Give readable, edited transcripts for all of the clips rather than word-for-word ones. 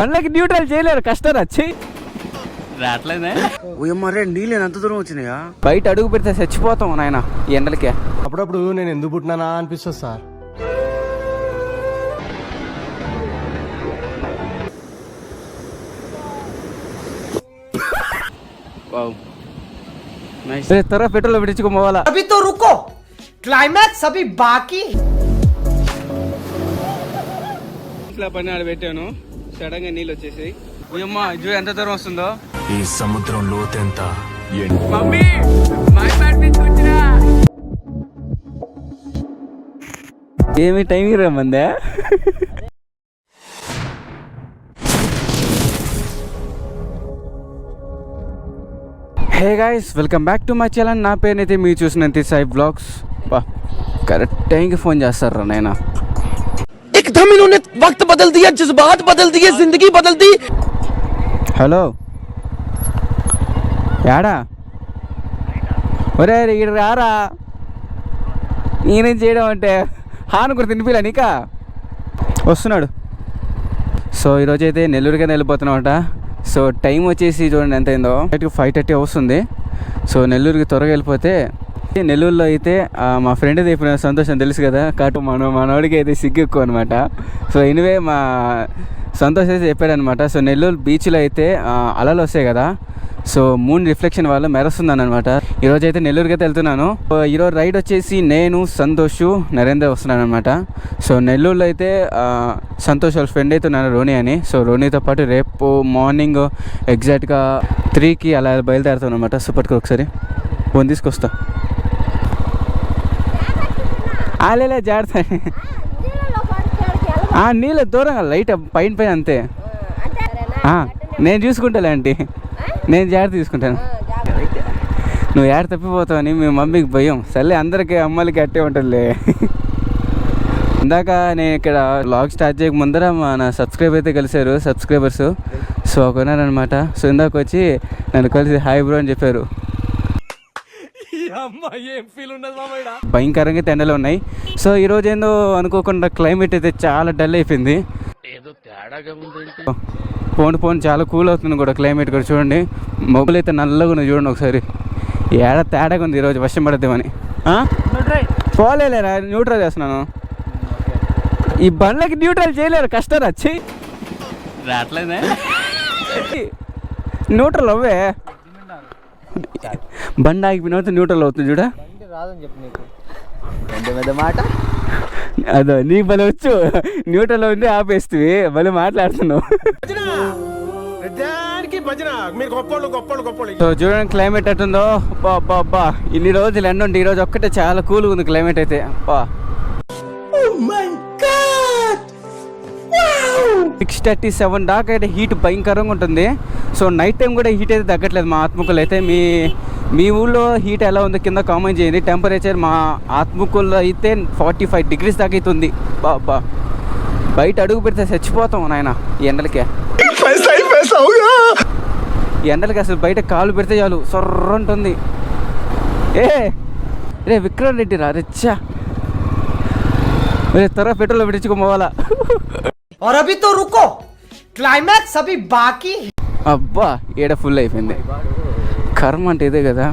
పండ్లకి neutral చేయలేరు, కష్టం వచ్చి రావట్లేదే. మరే నీళ్ళు ఎంత దూరం వచ్చినాయా? బయట అడుగు పెడితే చచ్చిపోతాం నాయన ఈ ఎండలకే. అప్పుడప్పుడు నేను ఎందుకు పుట్టినానా అనిపిస్తుంది సార్. త్వరగా పెట్రోల్ పెట్టించుకోవాలా. अभी तो रुको, क्लाइमैक्स अभी बाकी. ఇట్లా పని ఆడ పెట్టాను, సడన్ గా నీళ్ళు వచ్చేసాయి. అమ్మా చూడు ఎంత దూరం వస్తుందో. ఈ సముద్రం లోతెంత? మమ్మీ ఏమి టైం రమ్మందే. Hey guys, welcome back to my channel. నా పేరునైతే మీరు చూసినంత సాయి బ్లాగ్స్. కరెక్ట్ టైంకి ఫోన్ చేస్తారా నాయనా. एकदम इन्होंने वक्त बदल दिया, जज्बात बदल दिए, जिंदगी बदल दी. హలో యాడా? ఒరే ఇక్కడ రారా. నేనేం చేయడం అంటే హాను కూడా తినిపిలా నీకా. వస్తున్నాడు. సో ఈరోజు అయితే నెల్లూరుకైనా వెళ్ళిపోతున్నామట. సో టైం వచ్చేసి చూడండి ఎంత అయిందో, 5:30 వస్తుంది. సో నెల్లూరుకి త్వరగా వెళ్ళిపోతే, నెల్లూరులో అయితే మా ఫ్రెండ్ చెప్పిన సంతోషం తెలుసు కదా, కాటు మనోడికి అయితే సిగ్గు ఎక్కువ అనమాట. సో ఎనివే మా సంతోష్ అయితే చెప్పాడనమాట. సో నెల్లూరు బీచ్లో అయితే అలలు వస్తాయి కదా, సో మూన్ రిఫ్లెక్షన్ వల్ల మెరుస్తుందని అనమాట. ఈరోజు అయితే నెల్లూరుకి అయితే వెళ్తున్నాను. ఈరోజు రైడ్ వచ్చేసి నేను, సంతోష్, నరేంద్ర వస్తున్నాను అనమాట. సో నెల్లూరులో అయితే సంతోష్ వాళ్ళ ఫ్రెండ్ అయితే ఉన్నారు రోని అని. సో రోనీతో పాటు రేపు మార్నింగ్ ఎగ్జాక్ట్గా 3కి అలా బయలుదేరుతాను అనమాట. సూపర్కి ఒకసారి ఫోన్ తీసుకొస్తా. ఆలేలే జాగ్రత్త. నీళ్ళ దూరంగా లైట్ పైన అంతే. నేను చూసుకుంటాలే ఆంటీ, నేను జాగ్రత్త తీసుకుంటాను. నువ్వు ఏడ తప్పిపోతావని మీ మమ్మీకి భయం. సర్లే, అందరికీ అమ్మలకి అట్టే ఉంటుందిలే. ఇందాక నేను ఇక్కడ వ్లాగ్ స్టార్ట్ చేయక ముందర మన సబ్స్క్రైబర్ అయితే కలిశారు, సబ్స్క్రైబర్స్. సో కొన్నారనమాట. సో ఇందాక వచ్చి నన్ను కలిసి హాయ్ బ్రో అని చెప్పారు. భయంకరంగా ఎండలు ఉన్నాయి. సో ఈరోజు ఏందో అనుకోకుండా క్లైమేట్ అయితే చాలా డల్ అయిపోయింది. పోను చాలా కూల్ అవుతుంది కూడా క్లైమేట్ కూడా. చూడండి మొబైల్ అయితే నల్లగా ఉంది చూడండి ఒకసారి. ఏడ తేడాగా ఉంది ఈరోజు, వర్షం పడద్దామని. పోలేరా, న్యూట్రల్ చేస్తున్నాను. ఈ బండ్లకి న్యూట్రల్ చేయలేరు, కష్టం వచ్చి రావట్లేదే. న్యూట్రల్ అవ్వే. బండి ఆగిపోయిన న్యూట్రల్ అవుతుంది చూడ. అదో నీకు భలే వచ్చు, న్యూట్రల్ ఉంది ఆపేస్తుంది, భలే మాట్లాడుతున్నావు. సో చూడండి క్లైమేట్ ఎట్టుందో. అబ్బా ఇన్ని రోజులు ఎండ ఉంటే ఈరోజు ఒక్కటే చాలా కూల్గా ఉంది క్లైమేట్ అయితే. అబ్బా 6:37 దాకా అయితే హీట్ భయంకరంగా ఉంటుంది. సో నైట్ టైం కూడా హీట్ అయితే తగ్గట్లేదు మా ఆత్మకూరులో అయితే. మీ ఊళ్ళో హీట్ ఎలా ఉందో కింద కామెంట్ చేయండి. టెంపరేచర్ మా ఆత్మకూరులో అయితే 45 degrees దాకా అవుతుంది. బాబా బయట అడుగు పెడితే చచ్చిపోతాం నాయన ఈ ఎండలకే. ఈ ఎండలకి అసలు బయట కాలు పెడితే చాలు సొర్ర ఉంటుంది. రే విక్రమ్ రెడ్డి రా రెచ్చా. త్వరగా పెట్రోల్ పెట్టించుకోవాలా. और अभी तो रुको, क्लाइमैक्स अभी बाकी. అబ్బా ఏడ ఫుల్ అయిపోయింది. కర్మ అంటే ఇదే కదా.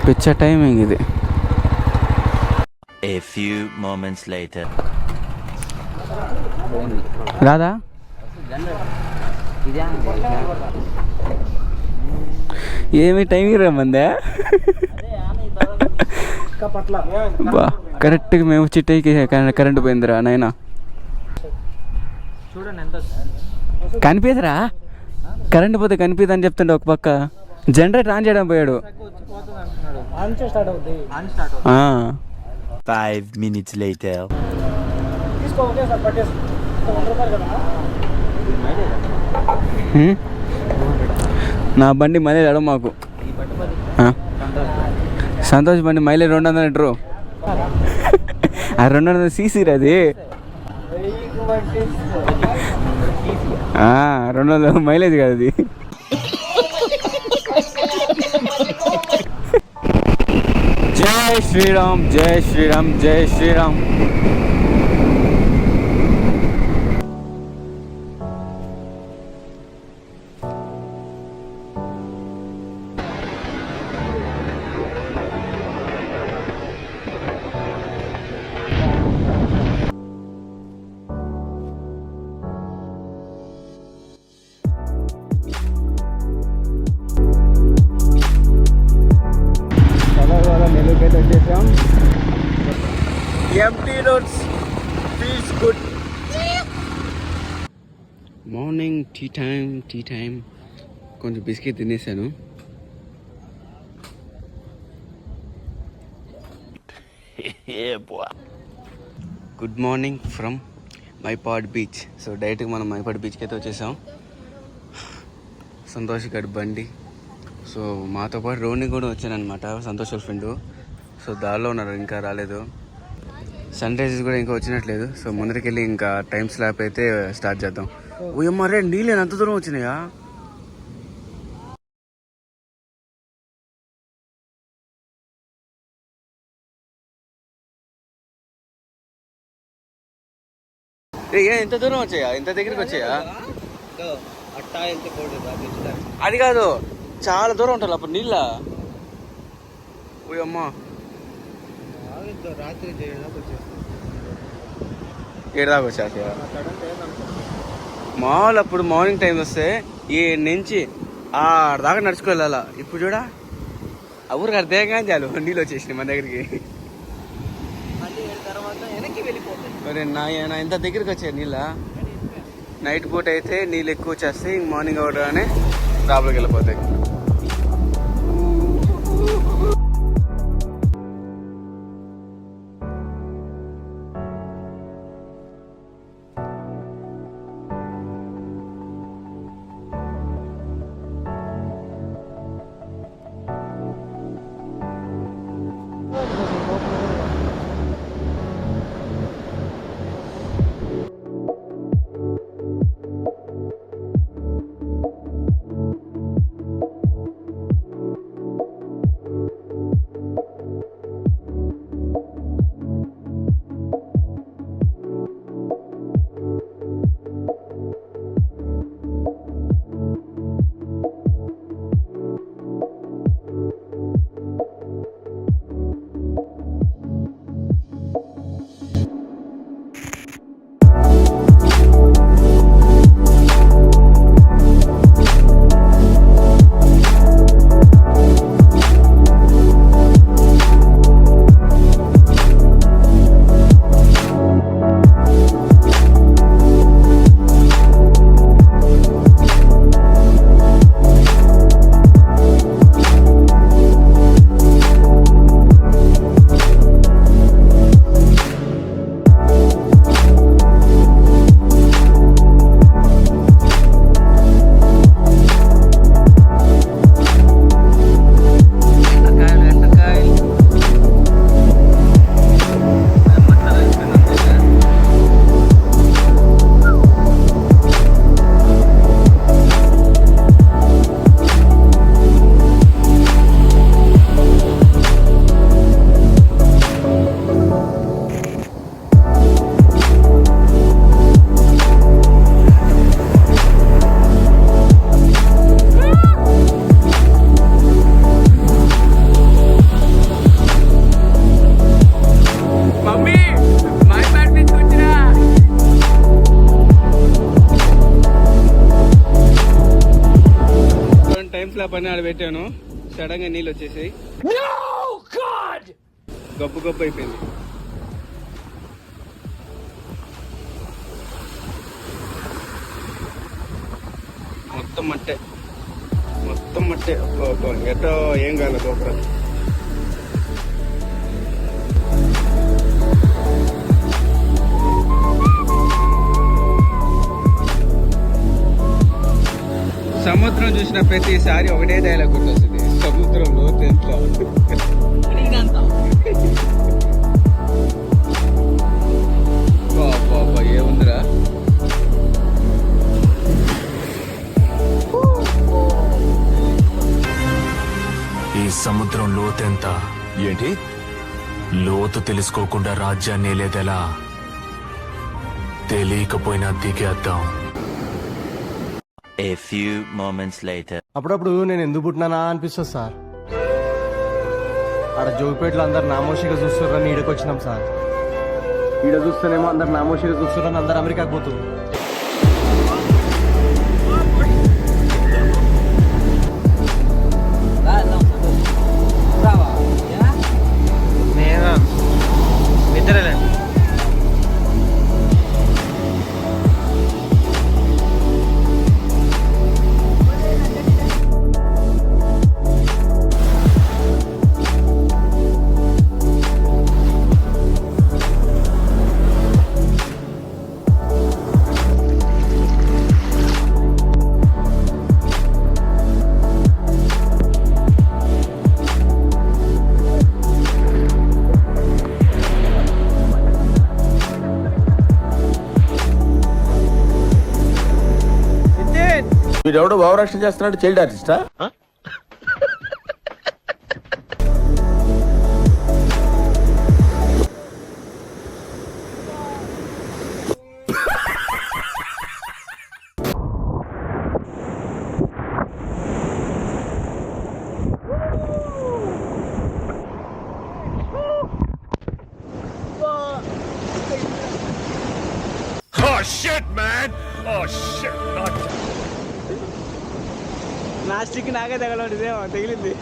పిచ్చ టైమింగ్ ఇది. A few moments later. రాదా ఏమి టైమింగ్ రమ్మందే. బా కరెక్ట్గా మేము చిట్టైకి కరెంట్ పోయిందిరా నాయన. కనిపిదరా, కరెంట్ పోతే కనిపిదు అని చెప్తుండే. ఒక పక్క జనరేటర్ ఆన్ చేయడం పోయాడు. 5 minutes later. నా బండి మైలేజ్ అడవు మాకు. సంతోష్ బండి మైలేజ్ 200 అంటారు. 200 cc అది. 200 మైలేజ్ కాదు అది. జై శ్రీరామ్, జై శ్రీరామ్, జై శ్రీరామ్. నెల్లూరుకైతే వచ్చేసాం. Empty roads feels good. Morning tea time కొంచెం బిస్కెట్ తినేసాను. Good morning from Mypadu beach. So డైరెక్ట్గా మనం మైపాడ్ బీచ్కి అయితే వచ్చేసాం. సంతోష్ గడ్ బండి. సో మాతో పాటు రోడ్ని కూడా వచ్చానమాట, సంతోష్ వాళ్ళ ఫ్రెండ్. సో దారిలో ఉన్నారు, ఇంకా రాలేదు. సన్ రైజెస్ కూడా ఇంకా వచ్చినట్లేదు. సో ముందరికి వెళ్ళి ఇంకా టైం స్లాప్ అయితే స్టార్ట్ చేద్దాం. ఓయమ్మ రే, నీళ్ళు ఎంత దూరం వచ్చినాయా? ఎంత దూరం వచ్చాయా? ఇంత దగ్గరికి వచ్చాయా? అది కాదు, చాలా దూరం ఉంటారు అప్పుడు నీళ్ళ. ఓయమ్మా, ఏడాకు వచ్చాక మామూలు అప్పుడు మార్నింగ్ టైం వస్తే ఈ నుంచి దాకా నడుచుకోవాలా. ఇప్పుడు చూడా ఆ ఊరికి అర్థం కానీ చాలు నీళ్ళు వచ్చేసినాయి మన దగ్గరికి. నా ఇంత దగ్గరికి వచ్చాయి నీళ్ళ. నైట్ పూట అయితే నీళ్ళు ఎక్కువ వచ్చేస్తాయి, మార్నింగ్ అవగానే లోపలికి వెళ్ళిపోతాయి. పని ఆడ పెట్టాను, సడన్ గా నీళ్ళు వచ్చేసాయి. గబ్బు గబ్బు అయిపోయింది. మొత్తం మట్టే, మొత్తం మట్టే. ఎటో ఏం కాదు గోపురం. సముద్రం చూసిన ప్రతిసారి ఒకటే డైలాగ్ గుర్తొస్తుంది, సముద్రం లోతు ఎంత. ఏముందిరా, ఈ సముద్రం లోతెంత? ఏంటి లోతు తెలుసుకోకుండా రాజ్యాన్ని లేదెలా తెలియకపోయినా దిగేద్దాం. A few moments later. అప్పుడప్పుడు నేను ఎందుకు పుట్టినానా అనిపిస్తుంది సార్. ఆడ జోగిపేటలో అందరు నామోషిగా చూస్తున్నారని ఈడకి వచ్చినాం సార్. ఈడ చూస్తేనేమో అందరు నామోషిగా చూస్తున్నారని అందరు అమెరికాకి పోతుంది. వీడెవడో భావరక్షణ చేస్తున్నాడు, చైల్డ్ ఆర్టిస్టా? ప్లాస్టిక్ నాకే తగలదేమో తగిలింది.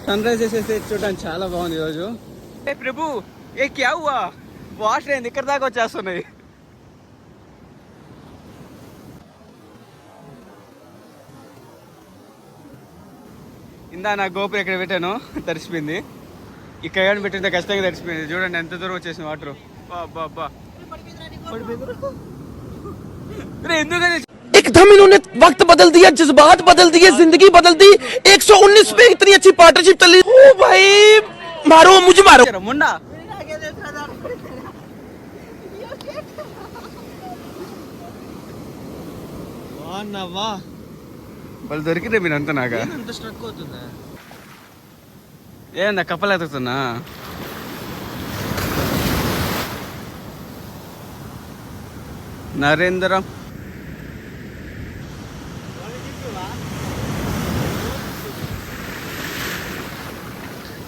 సన్ రైజ్ చేసేసి చూడడానికి చాలా బాగుంది ఈరోజు. ఏ ప్రభు, ఏ క్యా హువా? వాటర్ ఏంది ఇక్కడ దాకా వచ్చేస్తున్నాయి. ఇందా నా గోపురం ఎక్కడ పెట్టాను తడిసిపోయింది. ఇక్కడ కానీ పెట్టింటే ఖచ్చితంగా తడిసిపోయింది. చూడండి ఎంత దూరం వచ్చేసింది వాటర్. బాబా ఎందుకని एकदम इन्होंने वक्त बदल दिया, जज्बात बदल दिए, जिंदगी बदल दी. 119 पे इतनी अच्छी पार्टनरशिप चली. ओ भाई मारो, मुझे मारो मुंडा. వాళ్ళు దొరికితే మీరు అంతా నాగా స్ట్రక్ అవుతుందా? ఏందా కప్పలు ఎదుగుతున్నా? Narendra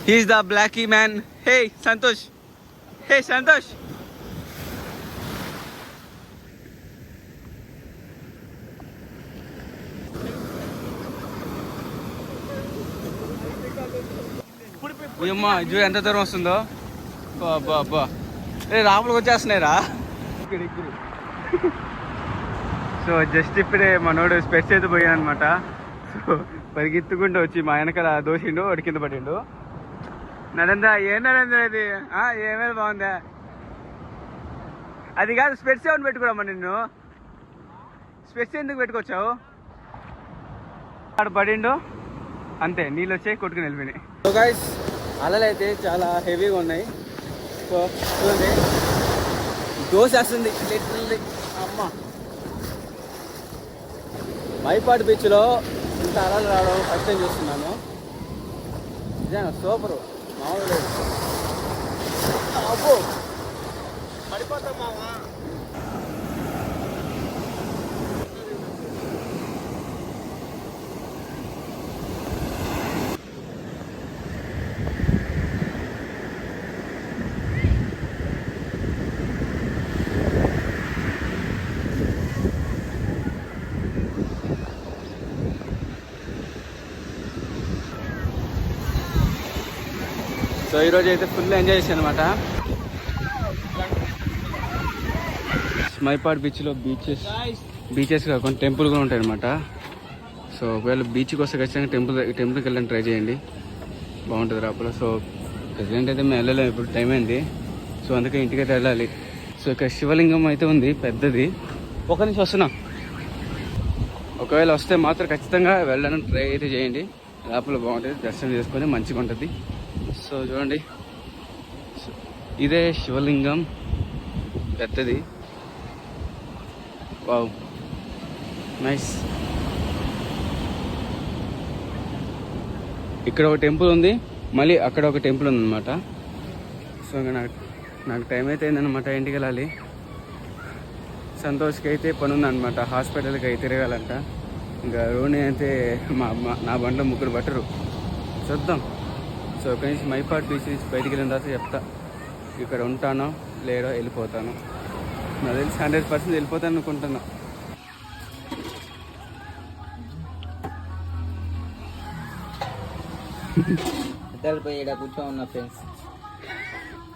He's the Blackie man. Hey, Santosh. Hey, Santosh. అమ్మా చూడు ఎంత దూరం వస్తుందో. బాబా రే రాములకు వచ్చేస్తున్నాయిరా. సో జస్ట్ ఇప్పుడే మనోడు స్పెట్స్ అయితే పోయా అనమాట. సో పరిగెత్తుకుంటూ వచ్చి మా వెనకాల దోషిండు, వాడి కింద పడిండు. నరేంద్ర, ఏ నరేంద్ర ఇది? ఏమేమి బాగుందా? అది కాదు, స్పెట్స్ ఏమని పెట్టుకురామ్మా నిన్ను. స్పెట్స్ ఎందుకు పెట్టుకొచ్చావు? ఆడు పడిండు అంతే, నీళ్ళు వచ్చాయి కొట్టుకుని వెళ్ళిపోయినాయి. సో గైస్, అలలు అయితే చాలా హెవీగా ఉన్నాయి. సో చూడండి, దోశ వస్తుంది లిటరల్లీ. అమ్మ, మైపాడు బీచ్లో ఇంత అలలు రావడం ఫస్ట్ టైం చూస్తున్నాను. నిజంగా సూపరు, మామూలు లేదు. అబ్బో పడిపోతాం మావా. సో ఈరోజు అయితే ఫుల్ ఎంజాయ్ చేశాను అనమాట. మైపాడ్ బీచ్లో బీచెస్ కాకుండా టెంపుల్ కూడా ఉంటాయి అనమాట. సో ఒకవేళ బీచ్కి వస్తే ఖచ్చితంగా టెంపుల్కి వెళ్ళని ట్రై చేయండి, బాగుంటుంది రాపల. సో ప్రెసిడెంట్ అయితే మేము వెళ్ళలేము, ఇప్పుడు టైం అయింది. సో అందుకే ఇంటికైతే వెళ్ళాలి. సో ఇక్కడ శివలింగం అయితే ఉంది పెద్దది. ఒక నుంచి వస్తున్నా, ఒకవేళ వస్తే మాత్రం ఖచ్చితంగా వెళ్ళడానికి ట్రై అయితే చేయండి. లోపల బాగుంటుంది, దర్శనం చేసుకొని మంచిగా ఉంటుంది. సో చూడండి, ఇదే శివలింగం పెద్దది. Wow, nice. ఇక్కడ ఒక టెంపుల్ ఉంది, మళ్ళీ అక్కడ ఒక టెంపుల్ ఉందన్నమాట. సో ఇంకా నాకు టైం అయితే అయిందనమాట, ఇంటికి వెళ్ళాలి. సంతోష్కి అయితే పని ఉందన్నమాట, హాస్పిటల్కి అయితే తిరగాలంట. ఇంకా రోని అయితే నా బండ్లో 3 బట్టరు, చూద్దాం. సో ఒక నుంచి మైపాడ్ బీచ్ నుంచి బయటికి వెళ్ళిన తర్వాత చెప్తా, ఇక్కడ ఉంటానో లేదో వెళ్ళిపోతాను. నాకు తెలిసి 100% వెళ్ళిపోతాను అనుకుంటున్నా. ఇద్దరు పోయి ఇక్కడ కూర్చో ఉన్నా ఫ్రెండ్స్.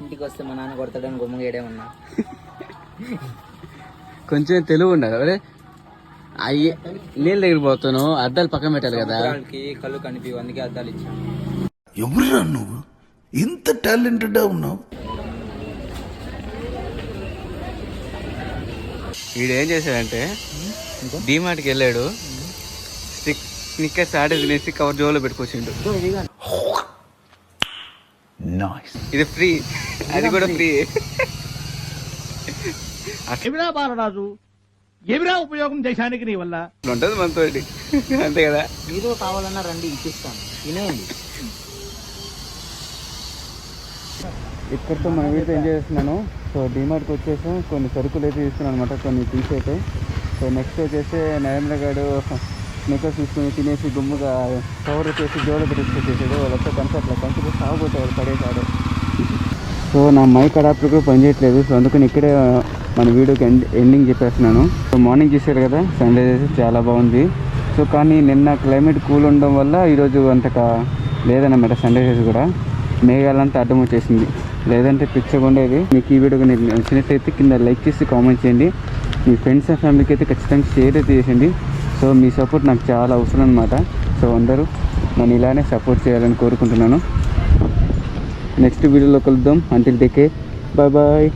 ఇంటికి వస్తే మా నాన్న కొడతాడని గుమ్మగా ఏడే ఉన్నా. కొంచెం తెలుగు ఉండాలి. అరే అయ్యే నీళ్ళ దగ్గర పోతాను, అద్దాలు పక్కన పెట్టాలి కదా. సముద్రానికి కళ్ళు కనిపించవు, అందుకే అద్దాలు ఇచ్చాను. ఎవరురా నువ్వు ఇంత టాలెంటెడ్ ఉన్నావు? వీడు ఏం చేశాడంటే డీమార్ట్కి వెళ్ళాడు, స్నిక్కర్స్ ఆడే తినేసి కవర్ జోలో పెట్టుకొచ్చిండు. ఇది ఫ్రీ, అది కూడా ఫ్రీ. ఏమిరా బాలరాజు, ఏమిరా ఉపయోగం దేశానికి నీ వల్ల? ఉంటుంది మనతో, అంతే కదా. మీరు కావాలన్నా రండి, ఇప్పిస్తాను, తినేయండి. ఇక్కడితో మన వీడితో ఎంజాయ్ చేస్తున్నాను. సో డీమార్ట్కి వచ్చేసాం, కొన్ని సరుకులు అయితే తీసుకున్నాను అనమాట, కొన్ని థింగ్స్ అయితే. సో నెక్స్ట్ వచ్చేసి నరేంద్ర గారు స్నిక్కర్స్ తీసుకుని తినేసి గుమ్ముగా కవర్ వచ్చేసి జోలో పెట్టేసాడు. వాళ్ళతో కన్సర్ట్లో కంటే సాగుపోతాడు, పడేసాడు. సో నా మైక్ అడాప్టర్ కూడా పనిచేయట్లేదు. సో అందుకని ఇక్కడే మన వీడియోకి ఎండింగ్ చెప్పేస్తున్నాను. సో మార్నింగ్ చూసారు కదా, సన్ రైజ్ చాలా బాగుంది. సో కానీ నిన్న క్లైమేట్ కూల్ ఉండడం వల్ల ఈరోజు అంతగా లేదన్నమాట సన్ రైజెస్ కూడా. మేఘాలంతా అడ్డం వచ్చేసింది, లేదంటే పిచ్చగా ఉండేది. మీకు ఈ వీడియో నేను నచ్చినట్లయితే కింద లైక్ చేసి కామెంట్ చేయండి. మీ ఫ్రెండ్స్ అండ్ ఫ్యామిలీకి అయితే ఖచ్చితంగా షేర్ అయితే చేయండి. సో మీ సపోర్ట్ నాకు చాలా అవసరం అనమాట. సో అందరూ నన్ను ఇలానే సపోర్ట్ చేయాలని కోరుకుంటున్నాను. నెక్స్ట్ వీడియోలో కలుద్దాం. Until take care, bye bye.